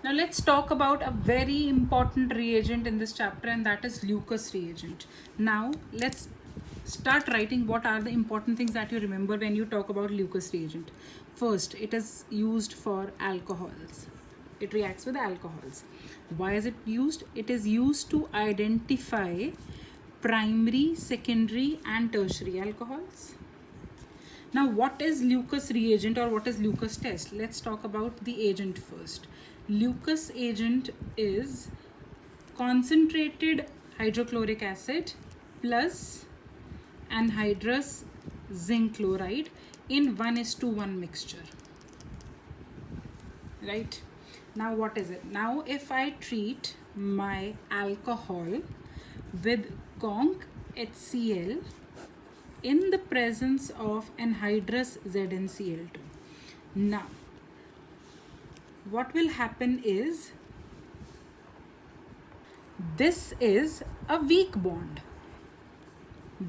Now let's talk about a very important reagent in this chapter, and that is Lucas reagent. Now let's start writing what are the important things that you remember when you talk about Lucas reagent. First, it is used for alcohols. It reacts with alcohols. Why is it used? It is used to identify primary, secondary and tertiary alcohols. Now, what is Lucas reagent or what is Lucas test? Let's talk about the agent first. Lucas agent is concentrated hydrochloric acid plus anhydrous zinc chloride in 1:1 mixture. Right? Now, what is it? Now, if I treat my alcohol with conc HCl in the presence of anhydrous ZnCl2. Now, what will happen is this is a weak bond.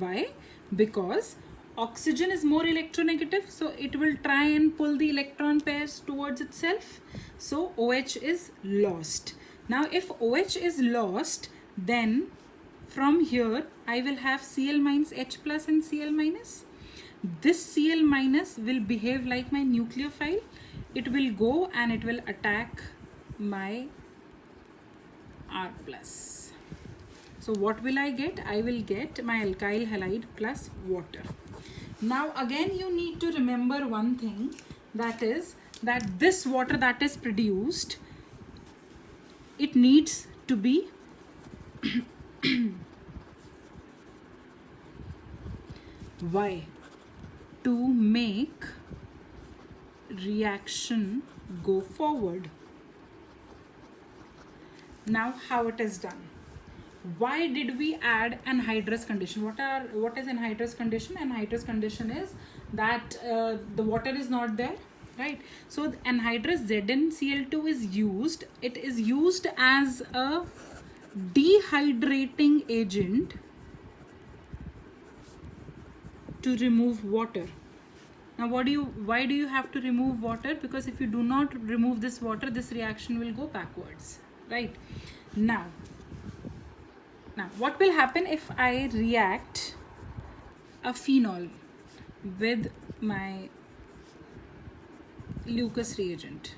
Why? Because oxygen is more electronegative, so it will try and pull the electron pairs towards itself. So OH is lost. Now, if OH is lost, then from here I will have Cl minus H plus and Cl minus. This Cl minus will behave like my nucleophile. It will go and it will attack my R plus. So what will I get? I will get my alkyl halide plus water. Now again you need to remember one thing, that is that this water that is produced, it needs to be why? To make reaction go forward. Now how it is done? Why did we add anhydrous condition? What is anhydrous condition? Anhydrous condition is that the water is not there, right? So the anhydrous ZnCl2 is used. It is used as a dehydrating agent to remove water. Now why do you have to remove water? Because if you do not remove this water, this reaction will go backwards, right? Now what will happen if I react a phenol with my Lucas reagent?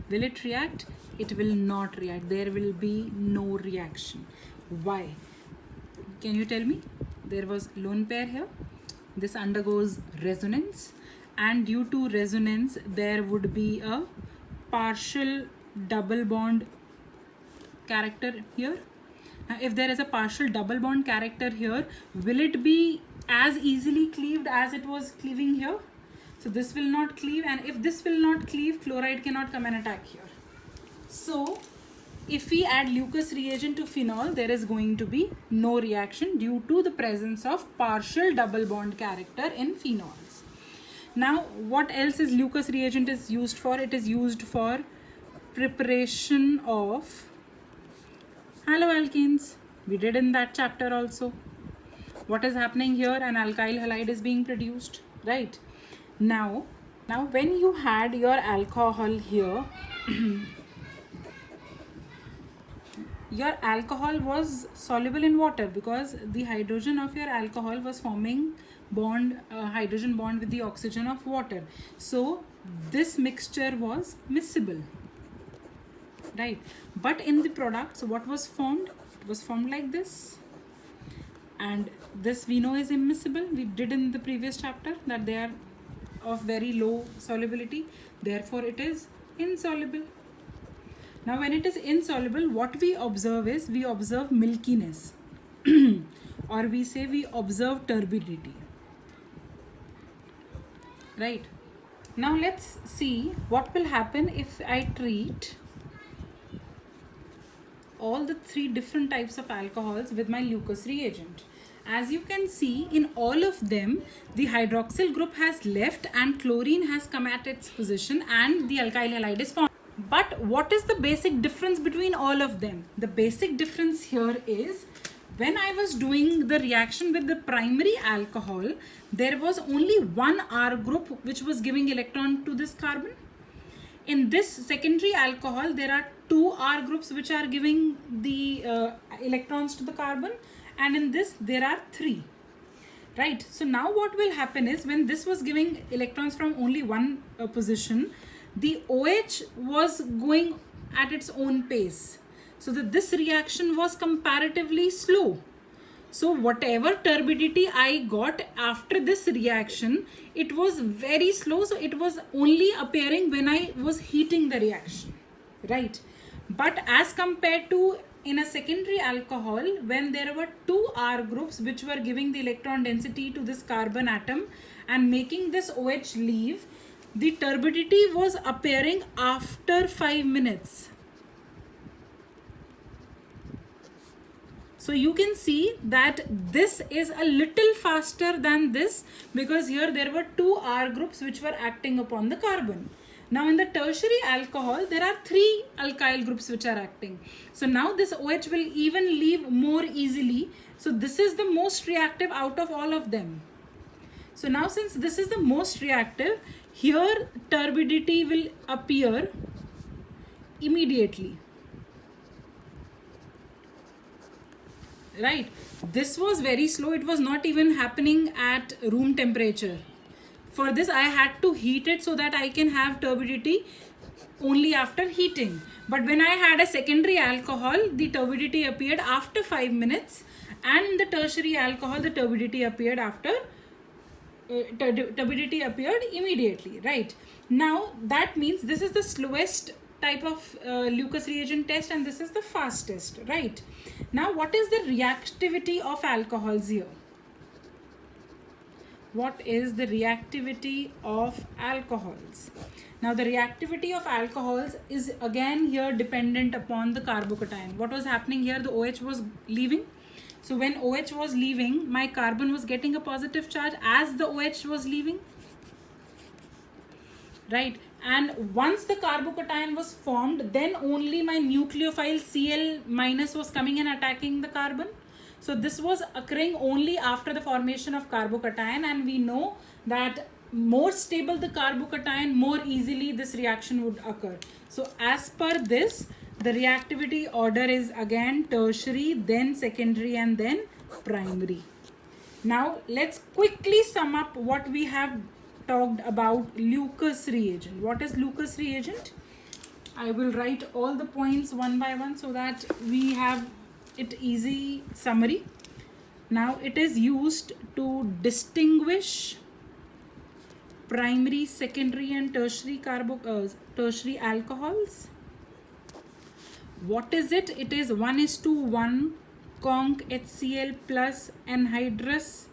Will it react? It will not react. There will be no reaction. Why? Can you tell me? There was lone pair here. This undergoes resonance, and due to resonance there would be a partial double bond character here. Now, if there is a partial double bond character here, will it be as easily cleaved as it was cleaving here? So this will not cleave, and if this will not cleave, chloride cannot come and attack here. So if we add Lucas reagent to phenol, there is going to be no reaction due to the presence of partial double bond character in phenols. Now what else is Lucas reagent is used for? It is used for preparation of haloalkanes. We did in that chapter also. What is happening here? An alkyl halide is being produced, right? Now when you had your alcohol here, your alcohol was soluble in water because the hydrogen of your alcohol was forming hydrogen bond with the oxygen of water. So this mixture was miscible, right? But in the products, what was formed? It was formed like this, and this we know is immiscible. We did in the previous chapter that they are of very low solubility, therefore it is insoluble. Now when it is insoluble, what we observe is we observe milkiness or we say we observe turbidity, right? Now let's see what will happen if I treat all the three different types of alcohols with my Lucas reagent. As you can see, in all of them, the hydroxyl group has left and chlorine has come at its position and the alkyl halide is formed. But what is the basic difference between all of them? The basic difference here is when I was doing the reaction with the primary alcohol, there was only one R group which was giving electron to this carbon. In this secondary alcohol, there are two R groups which are giving the electrons to the carbon, and in this there are three. Right, so now what will happen is, when this was giving electrons from only one position, the OH was going at its own pace, so that this reaction was comparatively slow. So whatever turbidity I got after this reaction, it was very slow, so it was only appearing when I was heating the reaction, right? But as compared to in a secondary alcohol, when there were two R groups which were giving the electron density to this carbon atom and making this OH leave, the turbidity was appearing after 5 minutes. So you can see that this is a little faster than this, because here there were two R groups which were acting upon the carbon. Now in the tertiary alcohol, there are three alkyl groups which are acting. So now this OH will even leave more easily. So this is the most reactive out of all of them. So now since this is the most reactive, here turbidity will appear immediately. Right, this was very slow. It was not even happening at room temperature. For this I had to heat it so that I can have turbidity only after heating. But when I had a secondary alcohol, the turbidity appeared after 5 minutes, and in the tertiary alcohol, the turbidity appeared immediately. Right, now that means this is the slowest type of Lucas reagent test, and this is the fastest. Right, now what is the reactivity of alcohols here? What is the reactivity of alcohols? Now the reactivity of alcohols is again here dependent upon the carbocation. What was happening here? The OH was leaving. So when OH was leaving, my carbon was getting a positive charge as the OH was leaving. Right, and once the carbocation was formed, then only my nucleophile Cl minus was coming and attacking the carbon. So this was occurring only after the formation of carbocation, and we know that more stable the carbocation, more easily this reaction would occur. So as per this, the reactivity order is again tertiary, then secondary, and then primary. Now let's quickly sum up what we have talked about Lucas reagent. What is Lucas reagent? I will write all the points one by one so that we have it easy summary. Now it is used to distinguish primary, secondary, and tertiary tertiary alcohols. What is it? It is 1:1 conc HCl plus anhydrous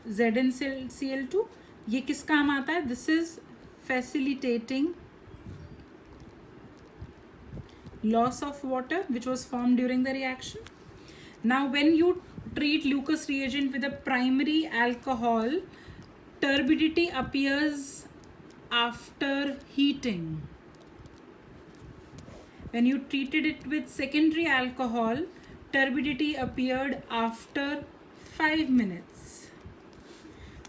ZnCl2. ये किस काम आता है? This is facilitating loss of water which was formed during the reaction. Now when you treat Lucas reagent with a primary alcohol, turbidity appears after heating. When you treated it with secondary alcohol, turbidity appeared after 5 minutes.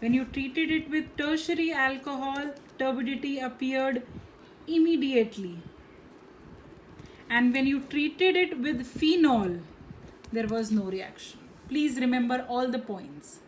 When you treated it with tertiary alcohol, turbidity appeared immediately. And when you treated it with phenol, there was no reaction. Please remember all the points.